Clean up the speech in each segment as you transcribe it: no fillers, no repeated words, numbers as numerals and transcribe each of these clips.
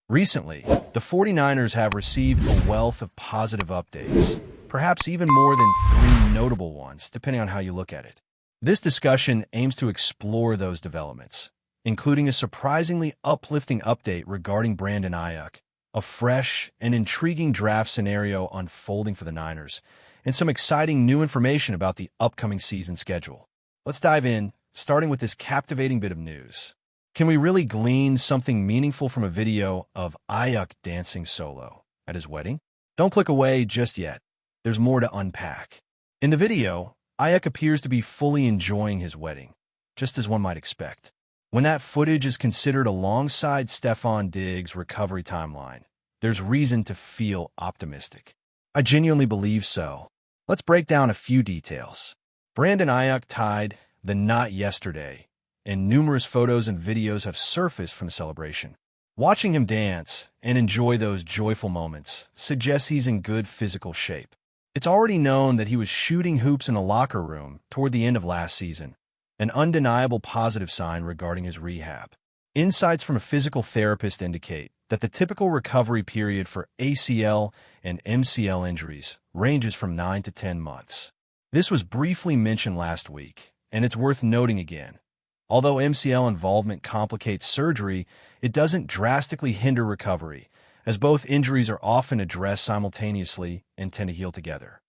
Recently, the 49ers have received a wealth of positive updates, perhaps even more than three notable ones, depending on how you look at it. This discussion aims to explore those developments, including a surprisingly uplifting update regarding Brandon Aiyuk, a fresh and intriguing draft scenario unfolding for the Niners, and some exciting new information about the upcoming season schedule. Let's dive in, starting with this captivating bit of news. Can we really glean something meaningful from a video of Aiyuk dancing solo at his wedding? Don't click away just yet. There's more to unpack. In the video, Aiyuk appears to be fully enjoying his wedding, just as one might expect. When that footage is considered alongside Stefon Diggs' recovery timeline, there's reason to feel optimistic. I genuinely believe so. Let's break down a few details. Brandon Aiyuk tied the knot yesterday, and numerous photos and videos have surfaced from the celebration. Watching him dance and enjoy those joyful moments suggests he's in good physical shape. It's already known that he was shooting hoops in the locker room toward the end of last season, an undeniable positive sign regarding his rehab. Insights from a physical therapist indicate that the typical recovery period for ACL and MCL injuries ranges from 9 to 10 months. This was briefly mentioned last week, and it's worth noting again. Although MCL involvement complicates surgery, it doesn't drastically hinder recovery, as both injuries are often addressed simultaneously and tend to heal together.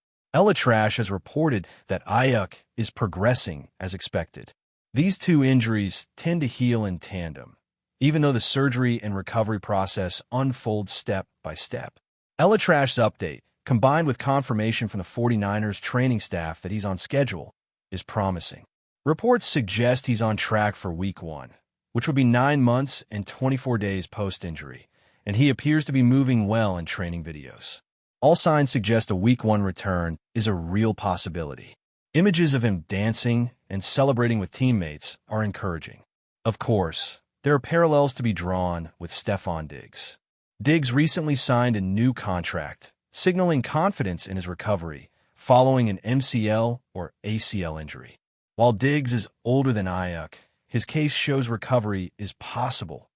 Trash has reported that Aiyuk is progressing as expected. These two injuries tend to heal in tandem, even though the surgery and recovery process unfolds step by step. Trash's update, combined with confirmation from the 49ers training staff that he's on schedule, is promising. Reports suggest he's on track for Week 1, which would be 9 months and 24 days post-injury, and he appears to be moving well in training videos. All signs suggest a Week 1 return is a real possibility. Images of him dancing and celebrating with teammates are encouraging. Of course, there are parallels to be drawn with Stefon Diggs. Diggs recently signed a new contract, signaling confidence in his recovery following an MCL or ACL injury. While Diggs is older than Aiyuk, his case shows recovery is possible,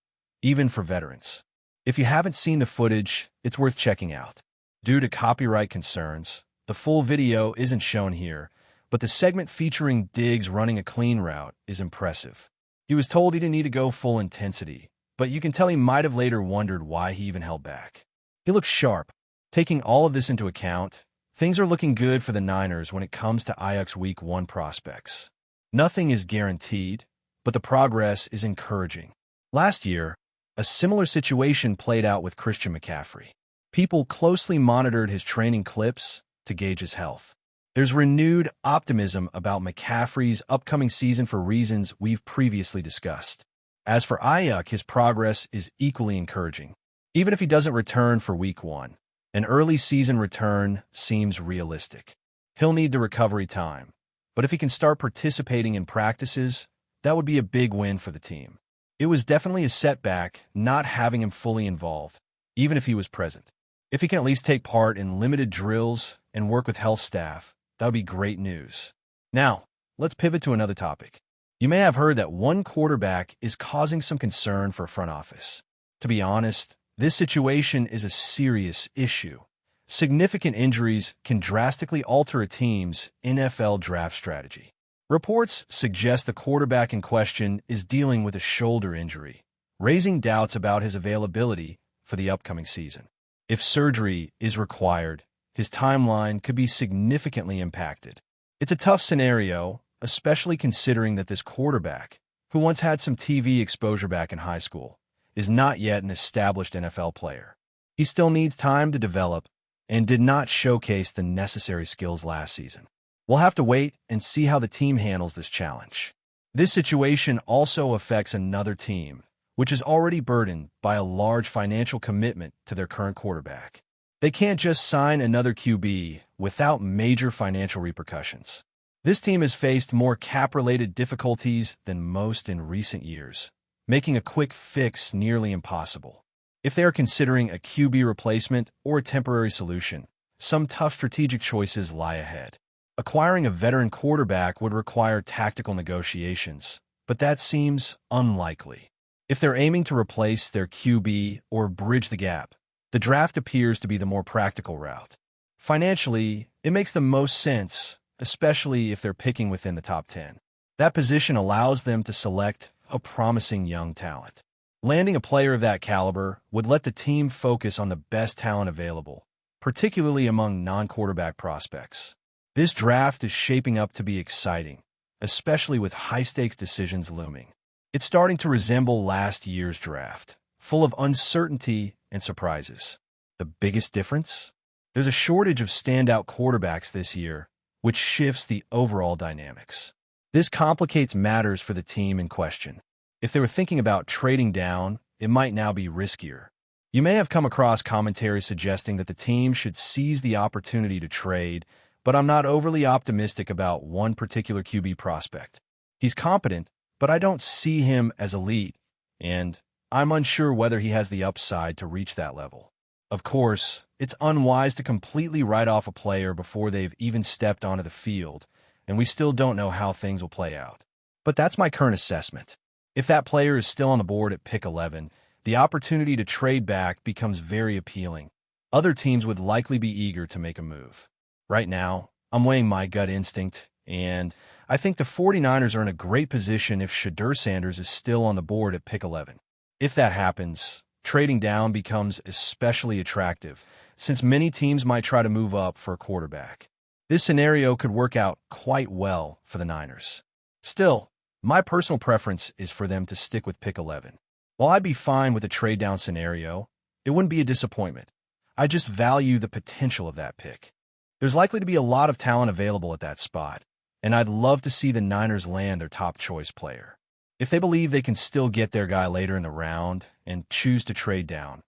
even for veterans. If you haven't seen the footage, it's worth checking out. Due to copyright concerns, the full video isn't shown here, but the segment featuring Diggs running a clean route is impressive. He was told he didn't need to go full intensity, but you can tell he might have later wondered why he even held back. He looks sharp. Taking all of this into account, things are looking good for the Niners when it comes to Aiyuk's Week 1 prospects. Nothing is guaranteed, but the progress is encouraging. Last year, a similar situation played out with Christian McCaffrey. People closely monitored his training clips to gauge his health. There's renewed optimism about McCaffrey's upcoming season for reasons we've previously discussed. As for Aiyuk, his progress is equally encouraging. Even if he doesn't return for Week 1, an early season return seems realistic. He'll need the recovery time, but if he can start participating in practices, that would be a big win for the team. It was definitely a setback not having him fully involved, even if he was present. If he can at least take part in limited drills and work with health staff, that would be great news. Now, let's pivot to another topic. You may have heard that one quarterback is causing some concern for a front office. To be honest, this situation is a serious issue. Significant injuries can drastically alter a team's NFL draft strategy. Reports suggest the quarterback in question is dealing with a shoulder injury, raising doubts about his availability for the upcoming season. If surgery is required, his timeline could be significantly impacted. It's a tough scenario, especially considering that this quarterback, who once had some TV exposure back in high school, is not yet an established NFL player. He still needs time to develop and did not showcase the necessary skills last season. We'll have to wait and see how the team handles this challenge. This situation also affects another team, which is already burdened by a large financial commitment to their current quarterback. They can't just sign another QB without major financial repercussions. This team has faced more cap-related difficulties than most in recent years, making a quick fix nearly impossible. If they are considering a QB replacement or a temporary solution, some tough strategic choices lie ahead. Acquiring a veteran quarterback would require tactical negotiations, but that seems unlikely. If they're aiming to replace their QB or bridge the gap, the draft appears to be the more practical route. Financially, it makes the most sense, especially if they're picking within the top 10. That position allows them to select a promising young talent. Landing a player of that caliber would let the team focus on the best talent available, particularly among non-quarterback prospects. This draft is shaping up to be exciting, especially with high-stakes decisions looming. It's starting to resemble last year's draft, full of uncertainty and surprises. The biggest difference? There's a shortage of standout quarterbacks this year, which shifts the overall dynamics. This complicates matters for the team in question. If they were thinking about trading down, it might now be riskier. You may have come across commentary suggesting that the team should seize the opportunity to trade, but I'm not overly optimistic about one particular QB prospect. He's competent, but I don't see him as elite, and I'm unsure whether he has the upside to reach that level. Of course, it's unwise to completely write off a player before they've even stepped onto the field, and we still don't know how things will play out. But that's my current assessment. If that player is still on the board at pick 11, the opportunity to trade back becomes very appealing. Other teams would likely be eager to make a move. Right now, I'm weighing my gut instinct, and I think the 49ers are in a great position if Shedeur Sanders is still on the board at pick 11. If that happens, trading down becomes especially attractive, since many teams might try to move up for a quarterback. This scenario could work out quite well for the Niners. Still, my personal preference is for them to stick with pick 11. While I'd be fine with a trade-down scenario, it wouldn't be a disappointment. I just value the potential of that pick. There's likely to be a lot of talent available at that spot, and I'd love to see the Niners land their top choice player. If they believe they can still get their guy later in the round and choose to trade down,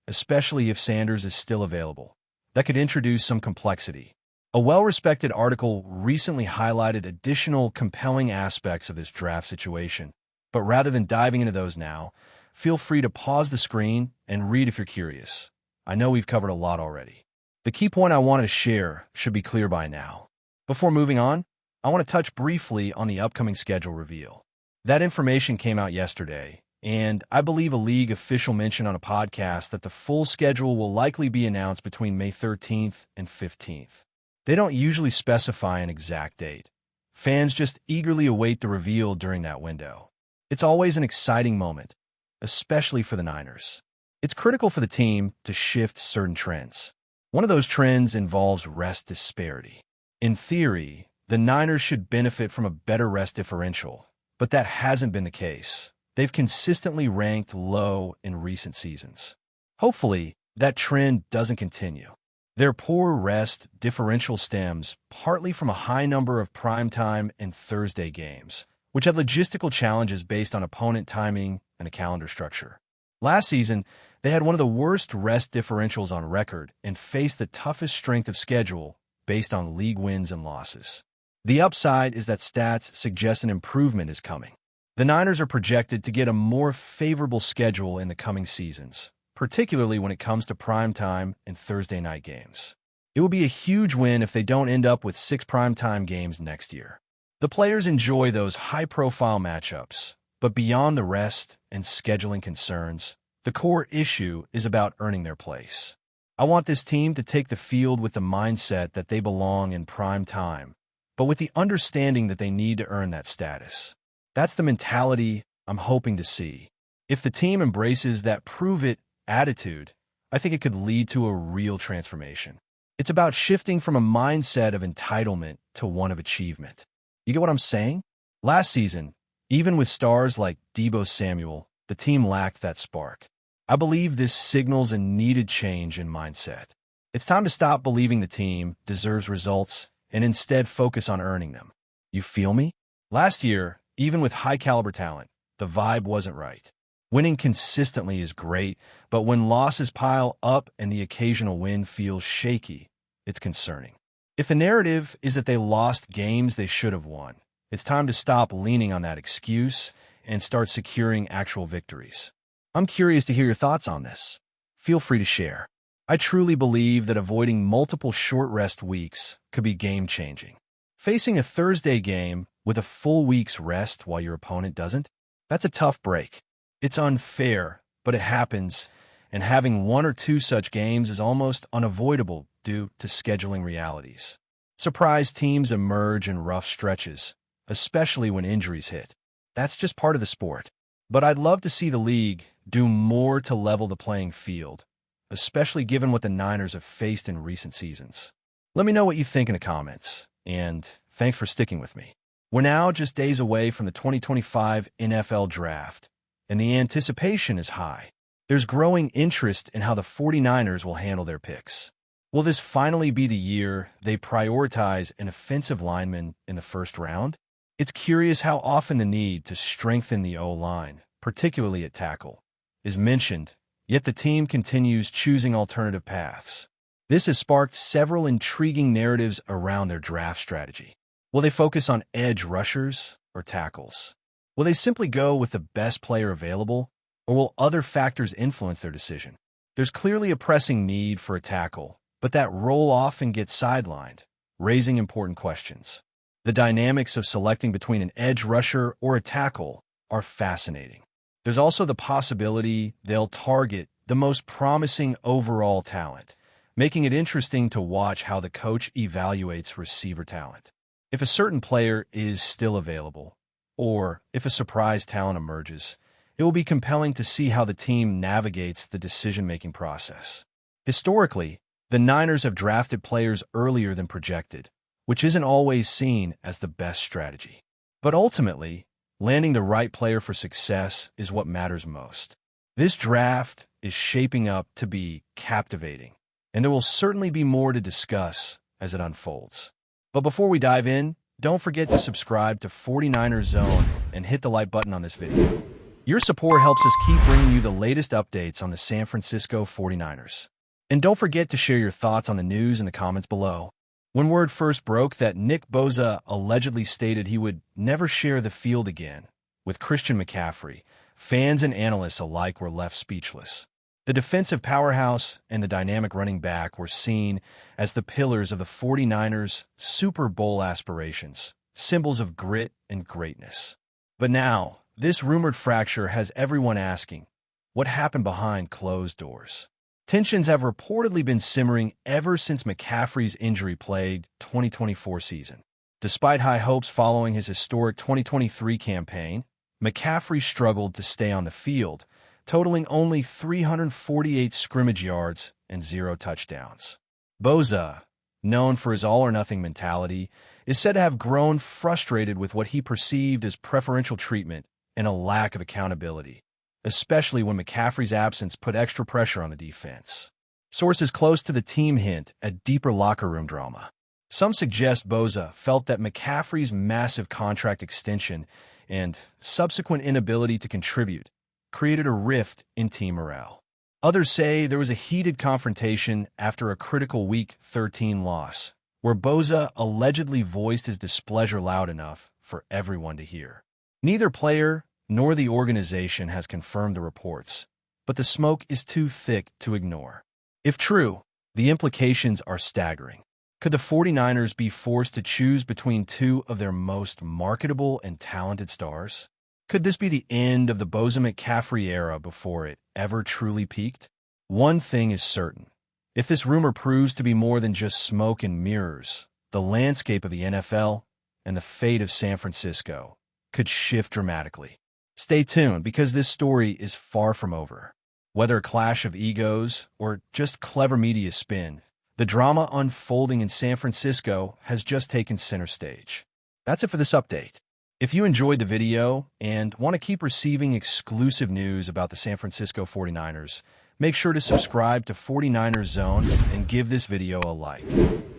especially if Sanders is still available, that could introduce some complexity. A well-respected article recently highlighted additional compelling aspects of this draft situation, but rather than diving into those now, feel free to pause the screen and read if you're curious. I know we've covered a lot already. The key point I wanted to share should be clear by now. Before moving on, I want to touch briefly on the upcoming schedule reveal. That information came out yesterday, and I believe a league official mentioned on a podcast that the full schedule will likely be announced between May 13th and 15th. They don't usually specify an exact date. Fans just eagerly await the reveal during that window. It's always an exciting moment, especially for the Niners. It's critical for the team to shift certain trends. One of those trends involves rest disparity. In theory, the Niners should benefit from a better rest differential, but that hasn't been the case. They've consistently ranked low in recent seasons. Hopefully, that trend doesn't continue. Their poor rest differential stems partly from a high number of primetime and Thursday games, which have logistical challenges based on opponent timing and a calendar structure. Last season, they had one of the worst rest differentials on record and faced the toughest strength of schedule based on league wins and losses. The upside is that stats suggest an improvement is coming. The Niners are projected to get a more favorable schedule in the coming seasons, particularly when it comes to primetime and Thursday night games. It will be a huge win if they don't end up with 6 primetime games next year. The players enjoy those high-profile matchups, but beyond the rest and scheduling concerns, the core issue is about earning their place. I want this team to take the field with the mindset that they belong in prime time, but with the understanding that they need to earn that status. That's the mentality I'm hoping to see. If the team embraces that prove-it attitude, I think it could lead to a real transformation. It's about shifting from a mindset of entitlement to one of achievement. You get what I'm saying? Last season, even with stars like Deebo Samuel, the team lacked that spark. I believe this signals a needed change in mindset. It's time to stop believing the team deserves results and instead focus on earning them. You feel me? Last year, even with high-caliber talent, the vibe wasn't right. Winning consistently is great, but when losses pile up and the occasional win feels shaky, it's concerning. If the narrative is that they lost games they should have won, it's time to stop leaning on that excuse and start securing actual victories. I'm curious to hear your thoughts on this. Feel free to share. I truly believe that avoiding multiple short rest weeks could be game-changing. Facing a Thursday game with a full week's rest while your opponent doesn't, that's a tough break. It's unfair, but it happens, and having one or two such games is almost unavoidable due to scheduling realities. Surprise teams emerge in rough stretches, especially when injuries hit. That's just part of the sport. But I'd love to see the league do more to level the playing field, especially given what the Niners have faced in recent seasons. Let me know what you think in the comments, and thanks for sticking with me. We're now just days away from the 2025 NFL Draft, and the anticipation is high. There's growing interest in how the 49ers will handle their picks. Will this finally be the year they prioritize an offensive lineman in the first round? It's curious how often the need to strengthen the O-line, particularly at tackle, is mentioned, yet the team continues choosing alternative paths. This has sparked several intriguing narratives around their draft strategy. Will they focus on edge rushers or tackles? Will they simply go with the best player available, or will other factors influence their decision? There's clearly a pressing need for a tackle, but that role often gets sidelined, raising important questions. The dynamics of selecting between an edge rusher or a tackle are fascinating. There's also the possibility they'll target the most promising overall talent, making it interesting to watch how the coach evaluates receiver talent. If a certain player is still available, or if a surprise talent emerges, it will be compelling to see how the team navigates the decision-making process. Historically, the Niners have drafted players earlier than projected, which isn't always seen as the best strategy. But ultimately, landing the right player for success is what matters most. This draft is shaping up to be captivating, and there will certainly be more to discuss as it unfolds. But before we dive in, don't forget to subscribe to 49ers Zone and hit the like button on this video. Your support helps us keep bringing you the latest updates on the San Francisco 49ers. And don't forget to share your thoughts on the news in the comments below. When word first broke that Nick Bosa allegedly stated he would never share the field again with Christian McCaffrey, fans and analysts alike were left speechless. The defensive powerhouse and the dynamic running back were seen as the pillars of the 49ers' Super Bowl aspirations, symbols of grit and greatness. But now, this rumored fracture has everyone asking, what happened behind closed doors? Tensions have reportedly been simmering ever since McCaffrey's injury-plagued 2024 season. Despite high hopes following his historic 2023 campaign, McCaffrey struggled to stay on the field, totaling only 348 scrimmage yards and 0 touchdowns. Bosa, known for his all-or-nothing mentality, is said to have grown frustrated with what he perceived as preferential treatment and a lack of accountability, especially when McCaffrey's absence put extra pressure on the defense. Sources close to the team hint at deeper locker room drama. Some suggest Bosa felt that McCaffrey's massive contract extension and subsequent inability to contribute created a rift in team morale. Others say there was a heated confrontation after a critical Week 13 loss, where Bosa allegedly voiced his displeasure loud enough for everyone to hear. Neither player nor the organization has confirmed the reports, but the smoke is too thick to ignore. If true, the implications are staggering. Could the 49ers be forced to choose between two of their most marketable and talented stars? Could this be the end of the Bosa McCaffrey era before it ever truly peaked? One thing is certain. If this rumor proves to be more than just smoke and mirrors, the landscape of the NFL and the fate of San Francisco could shift dramatically. Stay tuned because this story is far from over. Whether a clash of egos or just clever media spin, the drama unfolding in San Francisco has just taken center stage. That's it for this update. If you enjoyed the video and want to keep receiving exclusive news about the San Francisco 49ers, make sure to subscribe to 49ers Zone and give this video a like.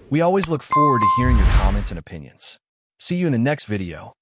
We always look forward to hearing your comments and opinions. See you in the next video.